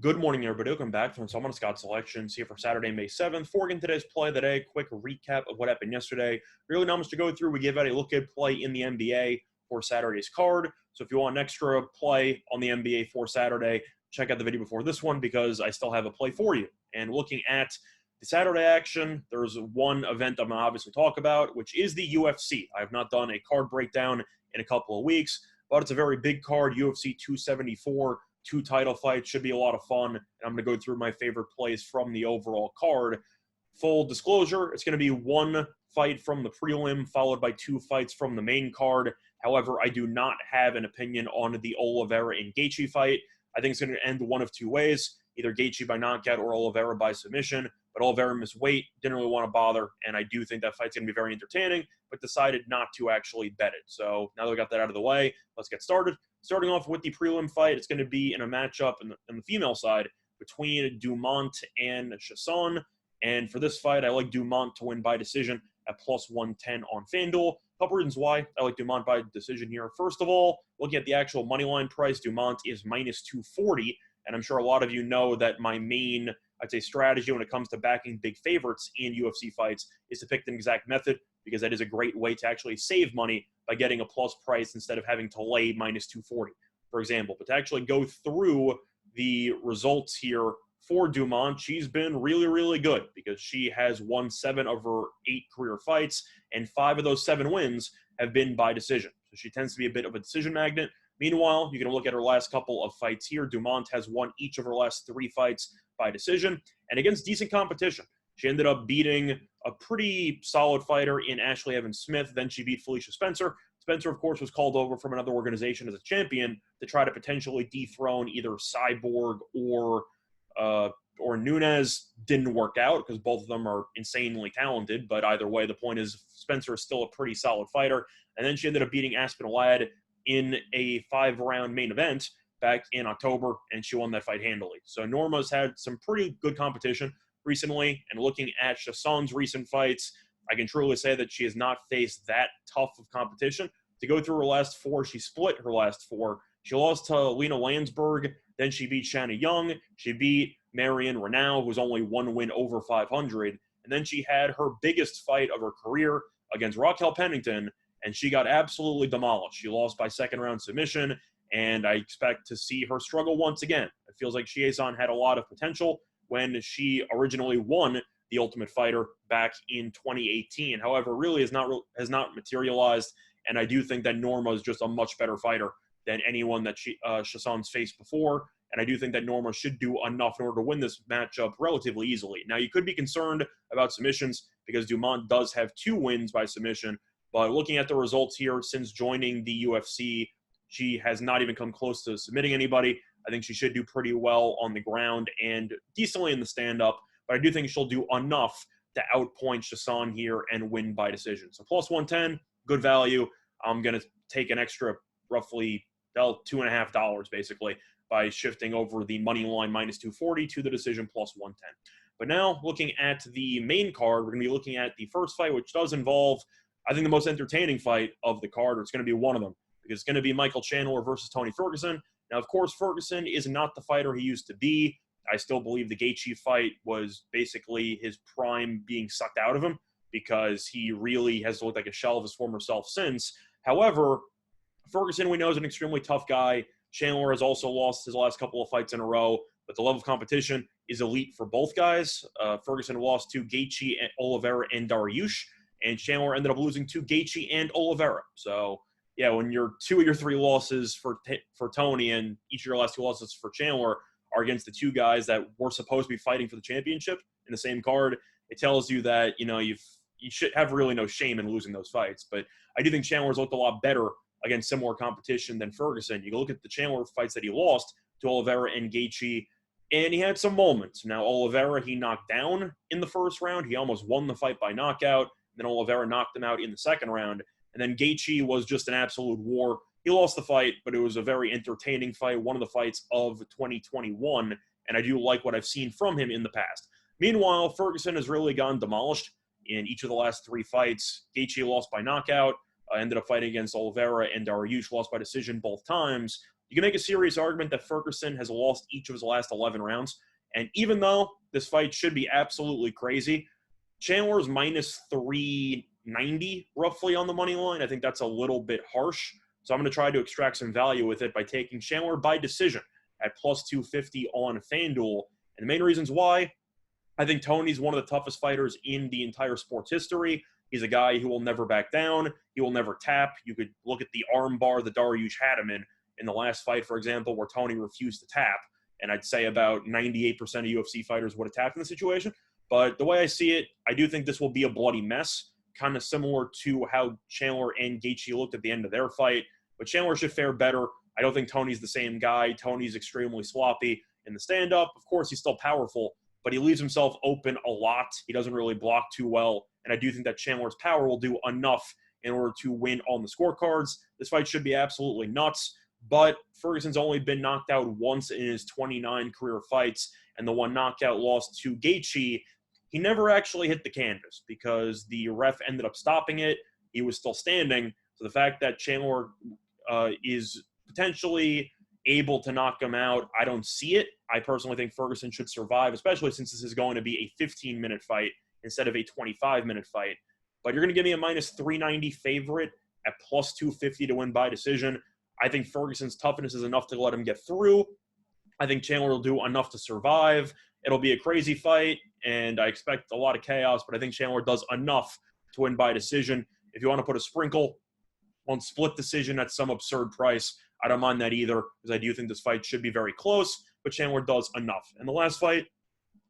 Good morning, everybody. Welcome back to Someone Scott Selections here for Saturday, May 7th. Before we get into today's play of the day, quick recap of what happened yesterday. Really not much to go through. We gave out a look at play in the NBA for Saturday's card. So if you want an extra play on the NBA for Saturday, check out the video before this one because I still have a play for you. And looking at the Saturday action, there's one event I'm going to obviously talk about, which is the UFC. I have not done a card breakdown in a couple of weeks, but it's a very big card, UFC 274. 2 title fights, should be a lot of fun, and I'm going to go through my favorite plays from the overall card. Full disclosure, it's going to be 1 fight from the prelim, followed by 2 fights from the main card. However, I do not have an opinion on the Oliveira and Gaethje fight. I think it's going to end one of 2 ways, either Gaethje by knockout or Oliveira by submission, but Oliveira missed weight, didn't really want to bother, and I do think that fight's going to be very entertaining, but decided not to actually bet it. So now that we got that out of the way, let's get started. Starting off with the prelim fight, it's going to be in a matchup on the female side between Dumont and Chasson. And for this fight, I like Dumont to win by decision at plus 110 on FanDuel. A couple reasons why I like Dumont by decision here. First of all, looking at the actual money line price, Dumont is minus 240. And I'm sure a lot of you know that my main, I'd say, strategy when it comes to backing big favorites in UFC fights is to pick the exact method, because that is a great way to actually save money by getting a plus price instead of having to lay minus 240, for example. But to actually go through the results here for Dumont, she's been really, really good because she has won 7 of her 8 career fights, and 5 of those 7 wins have been by decision. So she tends to be a bit of a decision magnet. Meanwhile, you can look at her last couple of fights here. Dumont has won each of her last 3 fights by decision, and against decent competition. She ended up beating a pretty solid fighter in Ashley Evans-Smith. Then she beat Felicia Spencer. Spencer, of course, was called over from another organization as a champion to try to potentially dethrone either Cyborg or Nunes. Didn't work out because both of them are insanely talented. But either way, the point is Spencer is still a pretty solid fighter. And then she ended up beating Aspen Ladd in a 5-round main event back in October, and she won that fight handily. So Norma's had some pretty good competition recently, and looking at Chasson's recent fights, I can truly say that she has not faced that tough of competition. To go through her last 4, she split her last 4. She lost to Lena Landsberg, then she beat Shanna Young, she beat Marion Renaud, who was only 1 win over 500, and then she had her biggest fight of her career against Raquel Pennington, and she got absolutely demolished. She lost by 2nd-round submission, and I expect to see her struggle once again. It feels like Chiasson had a lot of potential when she originally won the Ultimate Fighter back in 2018. However, really has not materialized, and I do think that Norma is just a much better fighter than anyone that Chasson's faced before, and I do think that Norma should do enough in order to win this matchup relatively easily. Now, you could be concerned about submissions because Dumont does have 2 wins by submission, but looking at the results here since joining the UFC, she has not even come close to submitting anybody. I think she should do pretty well on the ground and decently in the stand-up, but I do think she'll do enough to outpoint Chasson here and win by decision. So plus 110, good value. I'm going to take an extra roughly $2.50 basically by shifting over the money line minus 240 to the decision plus 110. But now looking at the main card, we're going to be looking at the first fight, which does involve, I think, the most entertaining fight of the card, or it's going to be one of them, because it's going to be Michael Chandler versus Tony Ferguson. Now, of course, Ferguson is not the fighter he used to be. I still believe the Gaethje fight was basically his prime being sucked out of him because he really has looked like a shell of his former self since. However, Ferguson, we know, is an extremely tough guy. Chandler has also lost his last couple of fights in a row, but the level of competition is elite for both guys. Ferguson lost to Gaethje, Oliveira, and Dariush, and Chandler ended up losing to Gaethje and Oliveira. So, yeah, when your 2 of your 3 losses for Tony and each of your last 2 losses for Chandler are against the 2 guys that were supposed to be fighting for the championship in the same card, it tells you that, you know, you should have really no shame in losing those fights. But I do think Chandler's looked a lot better against similar competition than Ferguson. You can look at the Chandler fights that he lost to Oliveira and Gaethje, and he had some moments. Now, Oliveira, he knocked down in the first round. He almost won the fight by knockout. Then Oliveira knocked him out in the 2nd round. And then Gaethje was just an absolute war. He lost the fight, but it was a very entertaining fight, one of the fights of 2021, and I do like what I've seen from him in the past. Meanwhile, Ferguson has really gone demolished in each of the last 3 fights. Gaethje lost by knockout, ended up fighting against Oliveira, and Dariush lost by decision both times. you can make a serious argument that Ferguson has lost each of his last 11 rounds. And even though this fight should be absolutely crazy, Chandler's minus 390 roughly on the money line. I think that's a little bit harsh. So I'm going to try to extract some value with it by taking Chandler by decision at plus 250 on FanDuel. And the main reasons why, I think Tony's one of the toughest fighters in the entire sport's history. He's a guy who will never back down. He will never tap. You could look at the arm bar that Dariush had him in the last fight, for example, where Tony refused to tap. And I'd say about 98% of UFC fighters would have tapped in the situation. But the way I see it, I do think this will be a bloody mess, kind of similar to how Chandler and Gaethje looked at the end of their fight. But Chandler should fare better. I don't think Tony's the same guy. Tony's extremely sloppy in the stand-up. Of course, he's still powerful, but he leaves himself open a lot. He doesn't really block too well. And I do think that Chandler's power will do enough in order to win on the scorecards. This fight should be absolutely nuts. But Ferguson's only been knocked out once in his 29 career fights, and the one knockout loss to Gaethje, he never actually hit the canvas because the ref ended up stopping it. He was still standing. So the fact that Chandler is potentially able to knock him out, I don't see it. I personally think Ferguson should survive, especially since this is going to be a 15-minute fight instead of a 25-minute fight. But you're going to give me a minus 390 favorite at plus 250 to win by decision. I think Ferguson's toughness is enough to let him get through. I think Chandler will do enough to survive. It'll be a crazy fight, and I expect a lot of chaos, but I think Chandler does enough to win by decision. If you want to put a sprinkle on split decision at some absurd price, I don't mind that either, because I do think this fight should be very close, but Chandler does enough. And the last fight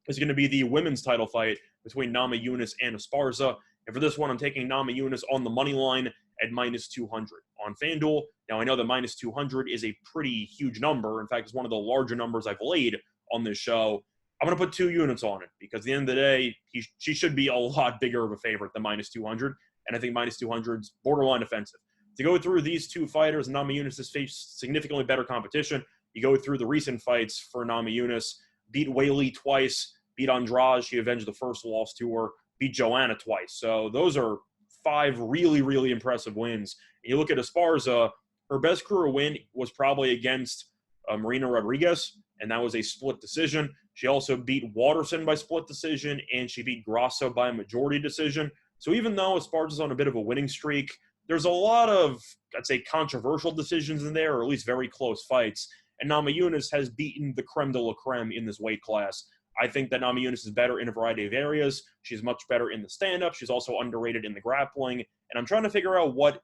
is going to be the women's title fight between Namajunas and Esparza. And for this one, I'm taking Namajunas on the money line at minus 200 on FanDuel. Now, I know that minus 200 is a pretty huge number. In fact, it's one of the larger numbers I've laid on this show. I'm going to put 2 units on it because at the end of the day, she should be a lot bigger of a favorite than minus 200. And I think minus 200 is borderline offensive. To go through these two fighters, Namajunas has faced significantly better competition. You go through the recent fights for Namajunas, beat Weili twice, beat Andrade, she avenged the first loss to her, beat Joanna twice. So those are 5 really, really impressive wins. And you look at Esparza, her best career win was probably against Marina Rodriguez, and that was a split decision. She also beat Waterson by split decision, and she beat Grasso by a majority decision. So even though Esparza's on a bit of a winning streak, there's a lot of, I'd say, controversial decisions in there, or at least very close fights. And Namajunas has beaten the creme de la creme in this weight class. I think that Namajunas is better in a variety of areas. She's much better in the stand-up. She's also underrated in the grappling. And I'm trying to figure out what,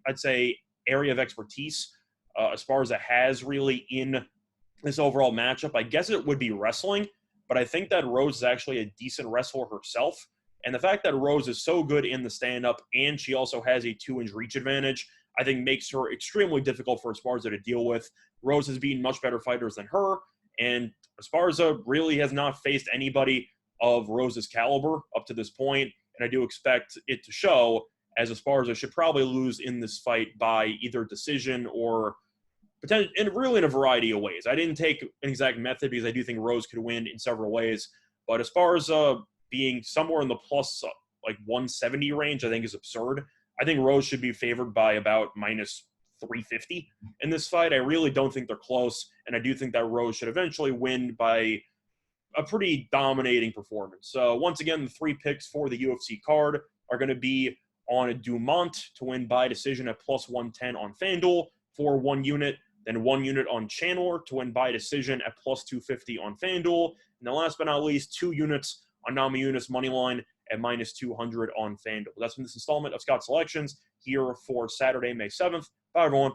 I'd say, area of expertise Esparza has really in this overall matchup. I guess it would be wrestling, but I think that Rose is actually a decent wrestler herself. And the fact that Rose is so good in the stand-up and she also has a 2-inch reach advantage, I think makes her extremely difficult for Esparza to deal with. Rose has beaten much better fighters than her, and Esparza really has not faced anybody of Rose's caliber up to this point, and I do expect it to show, as Esparza should probably lose in this fight by either decision or potentially, and really in a variety of ways. I didn't take an exact method because I do think Rose could win in several ways, but Esparza being somewhere in the plus like 170 range, I think is absurd. I think Rose should be favored by about minus 350 in this fight. I really don't think they're close, and I do think that Rose should eventually win by a pretty dominating performance. So once again, the 3 picks for the UFC card are going to be on a Dumont to win by decision at plus 110 on FanDuel for 1 unit, then 1 unit on Chandler to win by decision at plus 250 on FanDuel, and then last but not least, 2 units on Namajunas moneyline at minus 200 on FanDuel. That's been this installment of Scott Selections here for Saturday, May 7th. Bye, everyone.